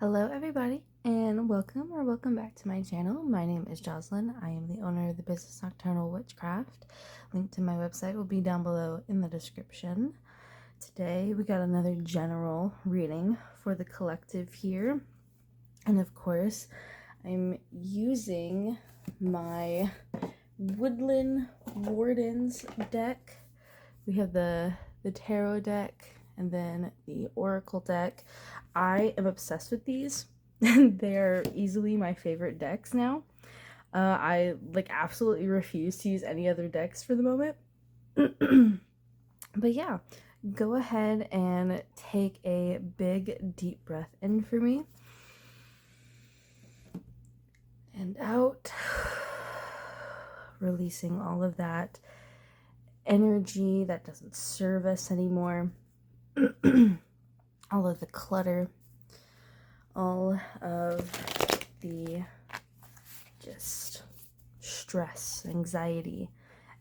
Hello everybody and welcome back to my channel. My name is Jozelynn. I am the owner of the business Nocturnal Witchcraft. Link to my website will be down below in the description. Today we got another general reading for the collective here. And of course, I'm using my Woodland Wardens deck. We have the tarot deck and then the oracle deck. I am obsessed with these. They're easily my favorite decks now. I absolutely refuse to use any other decks for the moment. But yeah, go ahead and take a big deep breath in for me and out, releasing all of that energy that doesn't serve us anymore. All of the clutter, all of the just stress, anxiety,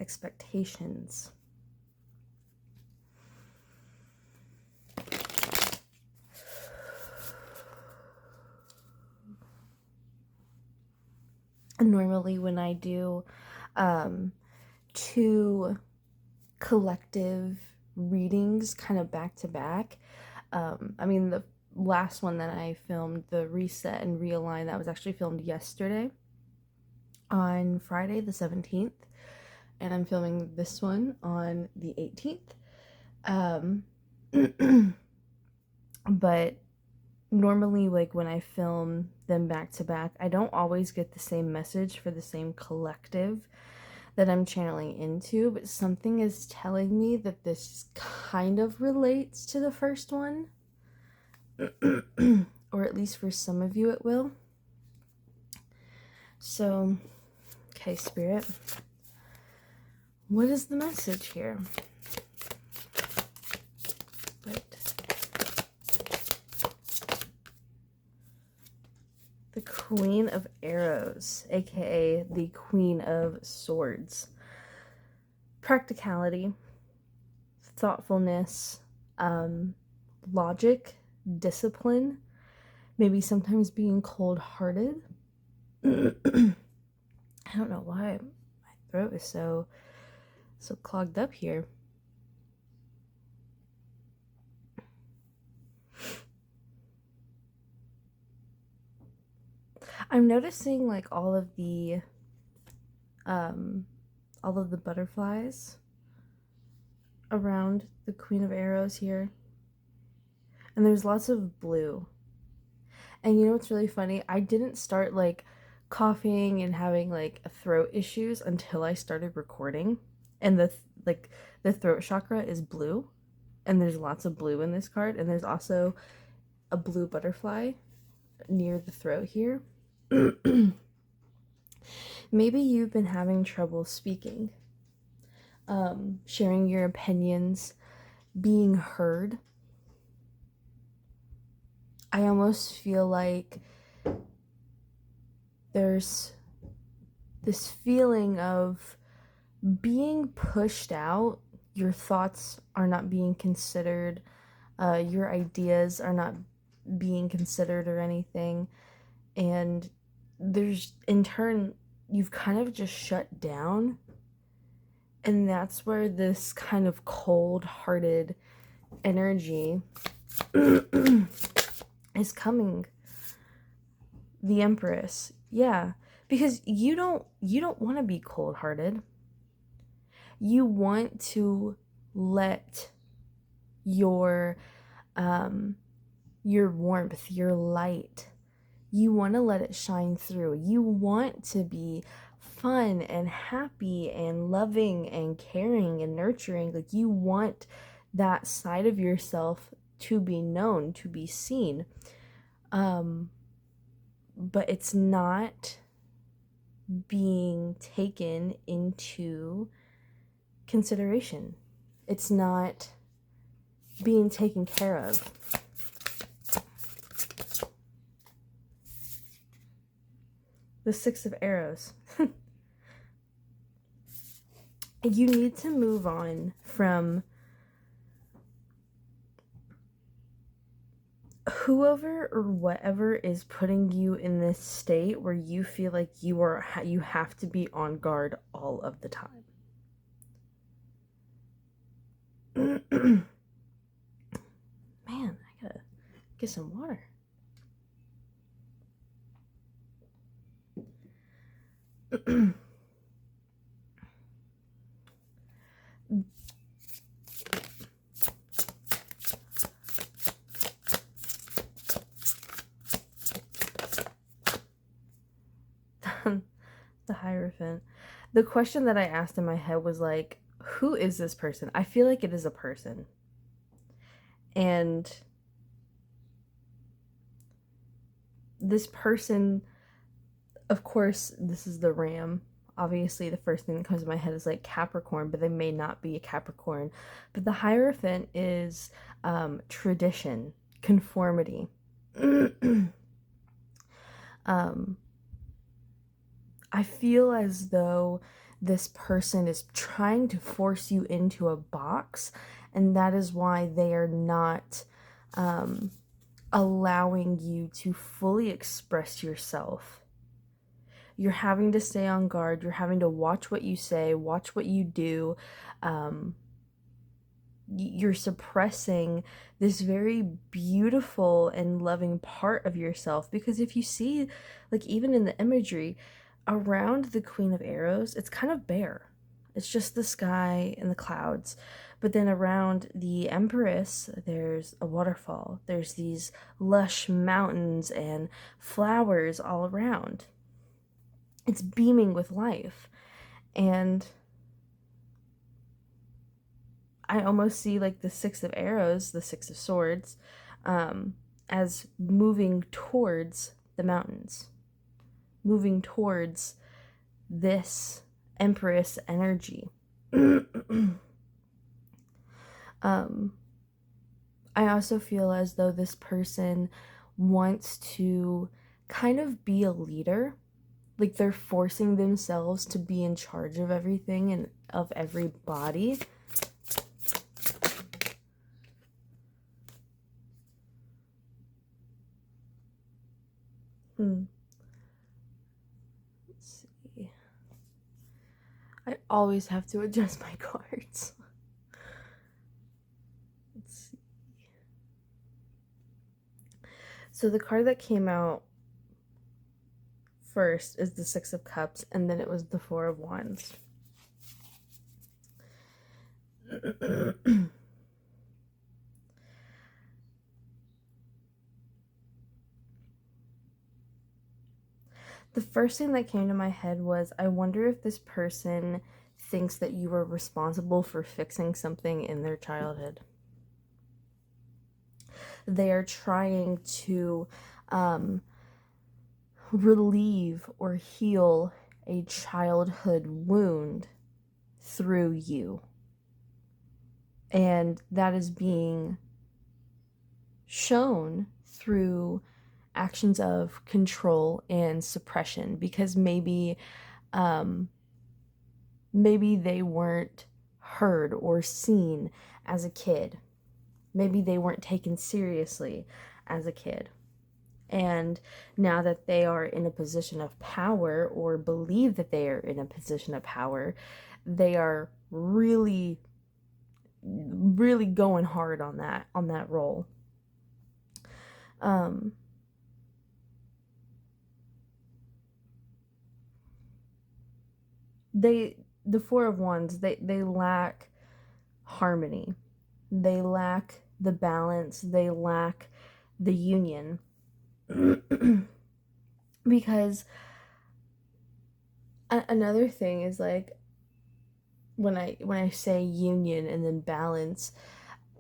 expectations. Normally when I do two collective readings kind of back to back, I mean the last one that I filmed, the reset and realign, that was actually filmed yesterday on Friday the 17th, and I'm filming this one on the 18th. But normally, like when I film them back to back, I don't always get the same message for the same collective that I'm channeling into, but something is telling me that this kind of relates to the first one. Or at least for some of you it will. So, okay, Spirit, what is the message here? The Queen of Arrows, aka the Queen of Swords. Practicality, thoughtfulness, logic, discipline, maybe sometimes being cold-hearted. I don't know why my throat is so clogged up here. I'm noticing like all of the butterflies around the Queen of Arrows here. And there's lots of blue. And you know what's really funny? I didn't start like coughing and having like throat issues until I started recording. And the throat chakra is blue. And there's lots of blue in this card. And there's also a blue butterfly near the throat here. Maybe you've been having trouble speaking, sharing your opinions, being heard. I almost feel like there's this feeling of being pushed out. Your thoughts are not being considered. Your ideas are not being considered or anything. And there's, in turn, you've kind of just shut down. And that's where this kind of cold-hearted energy is coming. The Empress. Yeah, because you don't want to be cold-hearted. You want to let your warmth, your light, you want to let it shine through. You want to be fun and happy and loving and caring and nurturing. Like, you want that side of yourself to be known, to be seen. But it's not being taken into consideration. It's not being taken care of. The Six of Arrows. You need to move on from whoever or whatever is putting you in this state where you feel like you have to be on guard all of the time. Man, I gotta get some water. The Hierophant. The question that I asked in my head was like, who is this person? I feel like it is a person. And this person, of course, this is the Ram. Obviously, the first thing that comes to my head is like Capricorn, but they may not be a Capricorn. But the Hierophant is tradition, conformity. I feel as though this person is trying to force you into a box, and that is why they are not allowing you to fully express yourself. You're having to stay on guard. You're having to watch what you say, watch what you do. You're suppressing this very beautiful and loving part of yourself, because if you see, like, even in the imagery around the Queen of Arrows, it's kind of bare. It's just the sky and the clouds. But then around the Empress, there's a waterfall. There's these lush mountains and flowers all around. It's beaming with life. And I almost see like the Six of Arrows, the Six of Swords, as moving towards the mountains, moving towards this Empress energy. I also feel as though this person wants to kind of be a leader. Like, they're forcing themselves to be in charge of everything and of everybody. Let's see. I always have to adjust my cards. Let's see. So the card that came out first is the Six of Cups, and then it was the Four of Wands. The first thing that came to my head was, I wonder if this person thinks that you were responsible for fixing something in their childhood. They are trying to relieve or heal a childhood wound through you. And that is being shown through actions of control and suppression, because maybe they weren't heard or seen as a kid. Maybe they weren't taken seriously as a kid. And now that they are in a position of power, or believe that they are in a position of power, they are really going hard on that role. The Four of Wands, they lack harmony. They lack the balance. They lack the union. Because another thing is, like, when I say union and then balance,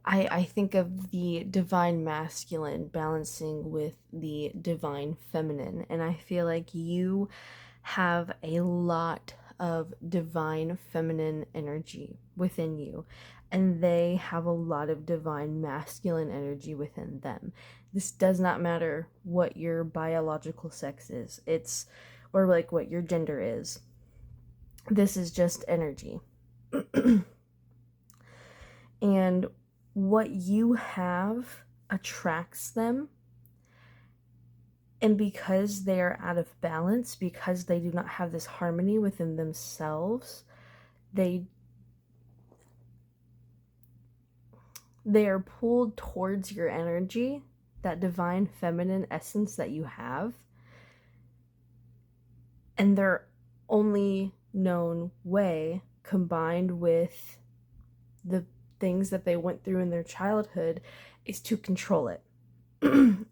I think of the divine masculine balancing with the divine feminine, and I feel like you have a lot of divine feminine energy within you, and they have a lot of divine masculine energy within them. This does not matter what your biological sex is, or like what your gender is. This is just energy. And what you have attracts them, And because they are out of balance, because they do not have this harmony within themselves, they are pulled towards your energy, that divine feminine essence that you have, and their only known way, combined with the things that they went through in their childhood, is to control it.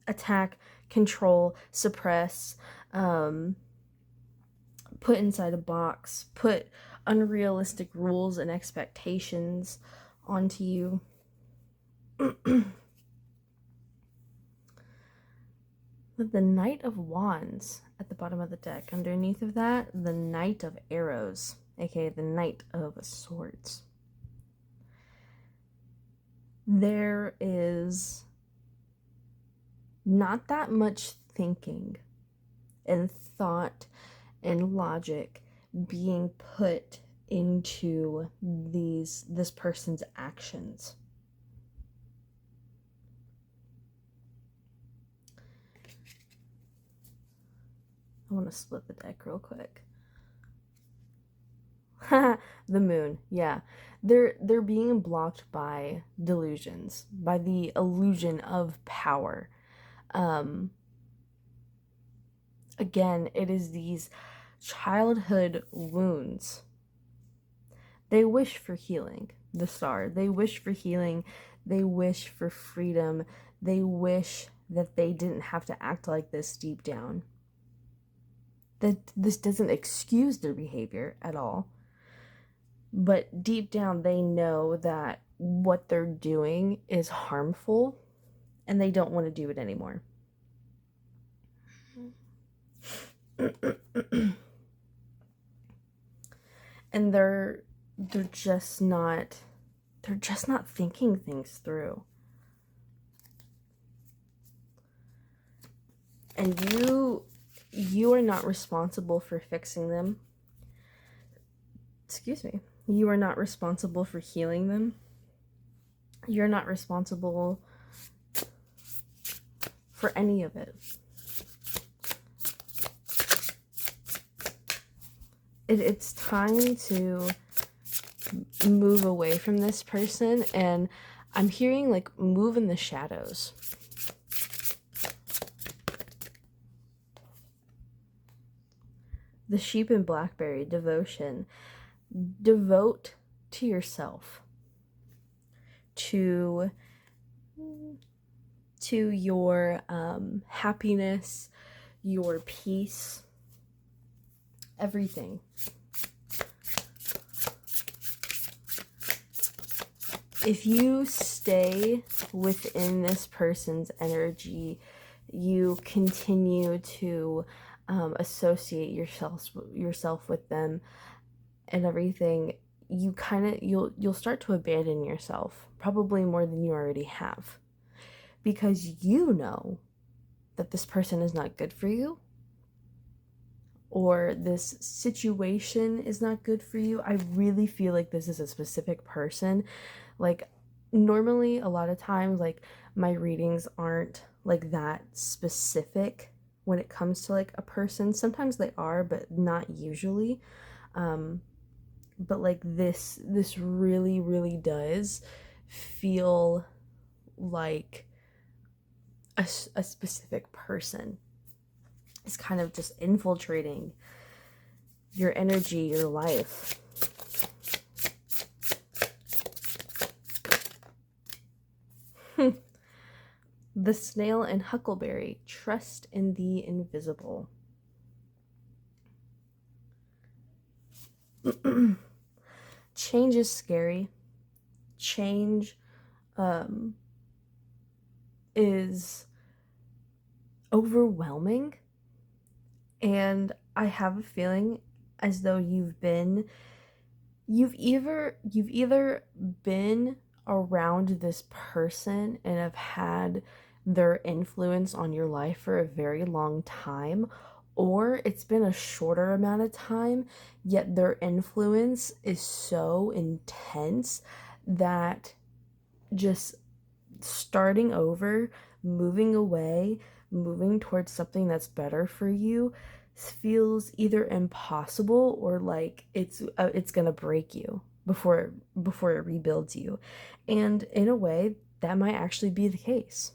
Attack, control, suppress, put inside a box, put unrealistic rules and expectations onto you. The Knight of Wands at the bottom of the deck. Underneath of that, the Knight of Arrows, aka the Knight of Swords. There is not that much thinking and thought and logic being put into this person's actions. I want to split the deck real quick. The Moon, yeah. They're being blocked by delusions, by the illusion of power. Again, it is these childhood wounds. They wish for healing, the Star. They wish for healing. They wish for freedom. They wish that they didn't have to act like this deep down. That this doesn't excuse their behavior at all. But deep down, they know that what they're doing is harmful and they don't want to do it anymore. And they're just not thinking things through. And you are not responsible for fixing them. Excuse me. You are not responsible for healing them. You're not responsible for any of it. It's time to move away from this person, and I'm hearing like move in the shadows. The Sheep and Blackberry, devotion. Devote to yourself, to your happiness, your peace, everything. If you stay within this person's energy, you continue to associate yourself with them and everything, you'll start to abandon yourself, probably more than you already have, because you know that this person is not good for you, or this situation is not good for you. I really feel like this is a specific person. Like, normally a lot of times, like, my readings aren't like that specific when it comes to like a person. Sometimes they are, but not usually. But like this really, really does feel like a specific person is kind of just infiltrating your energy, your life. The Snail and Huckleberry, trust in the invisible. Change is scary. Change is overwhelming. And I have a feeling as though you've either been around this person and have had their influence on your life for a very long time, or it's been a shorter amount of time, yet their influence is so intense that just starting over, moving away, moving towards something that's better for you feels either impossible or like it's gonna break you before it rebuilds you. And in a way, that might actually be the case.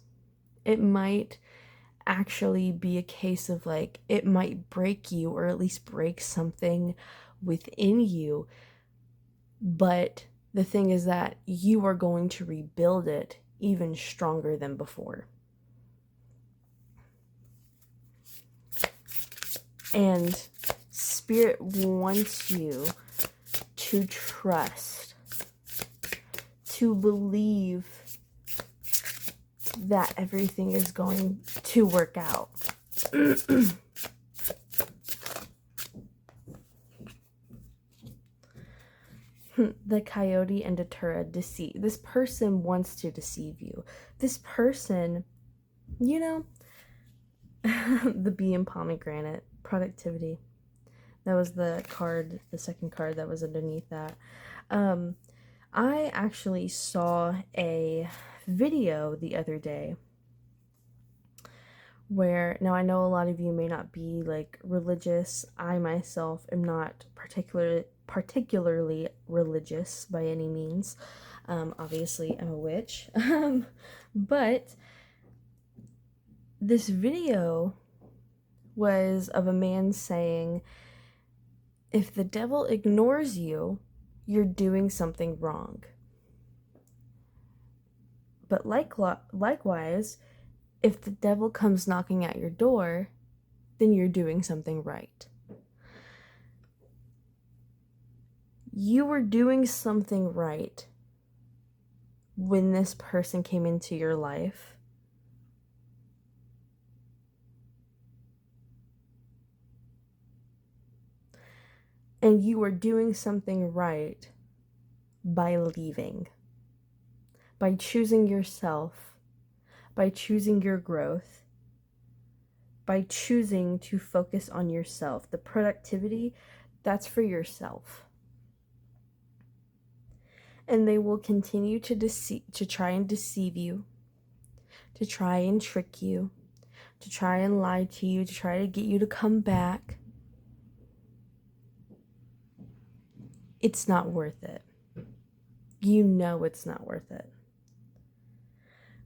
It might actually be a case of like it might break you, or at least break something within you, but the thing is that you are going to rebuild it even stronger than before. And Spirit wants you to trust, to believe that everything is going to work out. The coyote and Datura deceive. This person wants to deceive you. This person, you know, the bee and pomegranate, productivity. That was the card, the second card that was underneath that. I actually saw a video the other day where, now I know a lot of you may not be like religious. I myself am not particularly religious by any means. Obviously I'm a witch. But this video was of a man saying, if the devil ignores you, you're doing something wrong. But likewise, if the devil comes knocking at your door, then you're doing something right. You were doing something right when this person came into your life. And you were doing something right by leaving, by choosing yourself, by choosing your growth, by choosing to focus on yourself. The productivity, that's for yourself. And they will continue to try and deceive you, to try and trick you, to try and lie to you, to try to get you to come back. It's not worth it. You know it's not worth it.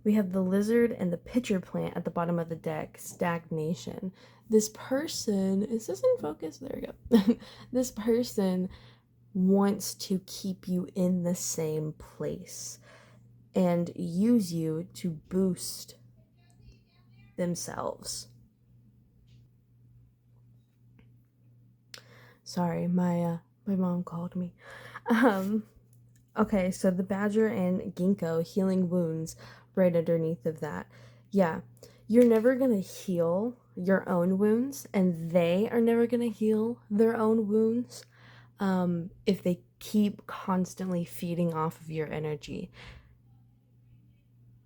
We have the lizard and the pitcher plant at the bottom of the deck, stagnation. This person, is this in focus? There we go. This person wants to keep you in the same place and use you to boost themselves. Sorry, my mom called me. Okay, so the badger and ginkgo, healing wounds, right underneath of that. Yeah, you're never gonna heal your own wounds, and they are never gonna heal their own wounds if they keep constantly feeding off of your energy.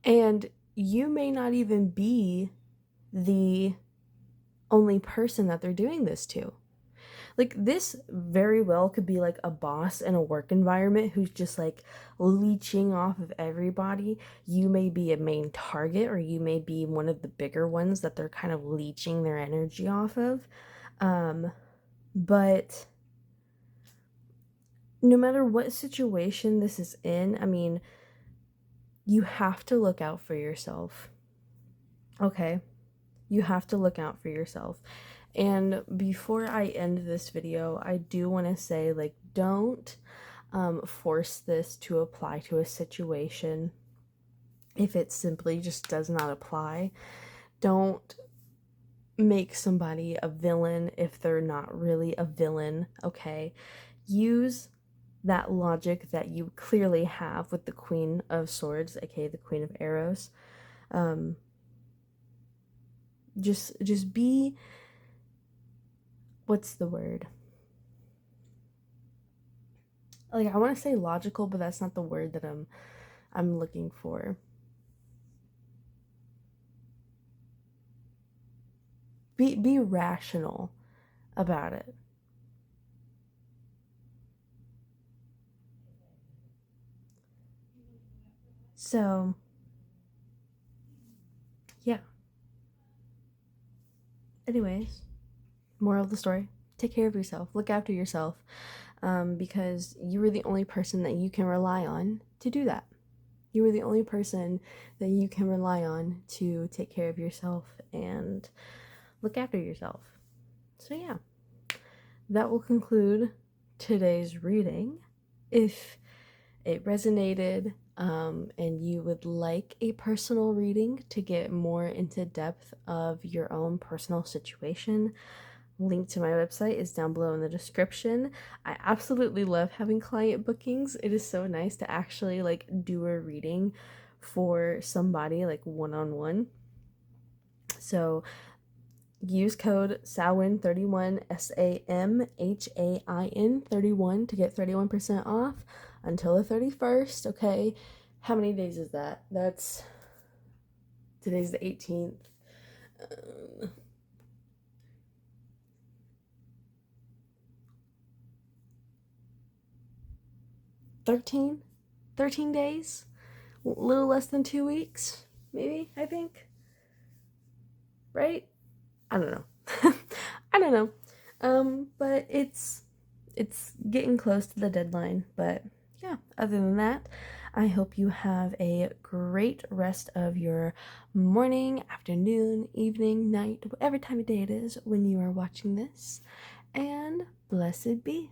And you may not even be the only person that they're doing this to. Like, this very well could be like a boss in a work environment who's just like leeching off of everybody. You may be a main target, or you may be one of the bigger ones that they're kind of leeching their energy off of. But no matter what situation this is in, I mean, you have to look out for yourself. Okay? You have to look out for yourself. And before I end this video, I do want to say, like, don't force this to apply to a situation if it simply just does not apply. Don't make somebody a villain if they're not really a villain, okay? Use that logic that you clearly have with the Queen of Swords, aka the Queen of Arrows. Just be, what's the word? Like, I want to say logical, but that's not the word that I'm looking for. Be rational about it. So, yeah. anyways, moral of the story, take care of yourself, look after yourself, because you are the only person that you can rely on to do that. You are the only person that you can rely on to take care of yourself and look after yourself. So yeah, that will conclude today's reading. If it resonated and you would like a personal reading to get more into depth of your own personal situation, link to my website is down below in the description. I absolutely love having client bookings. It is so nice to actually like do a reading for somebody like one-on-one. So use code SAMHAIN31, SAMHAIN 31 to get 31% off until the 31st. Okay, how many days is that? Today's the 18th. 13 days, a little less than 2 weeks, maybe, I think, right? I don't know. I don't know. But it's getting close to the deadline. But yeah, other than that, I hope you have a great rest of your morning, afternoon, evening, night, whatever time of day it is when you are watching this. And blessed be.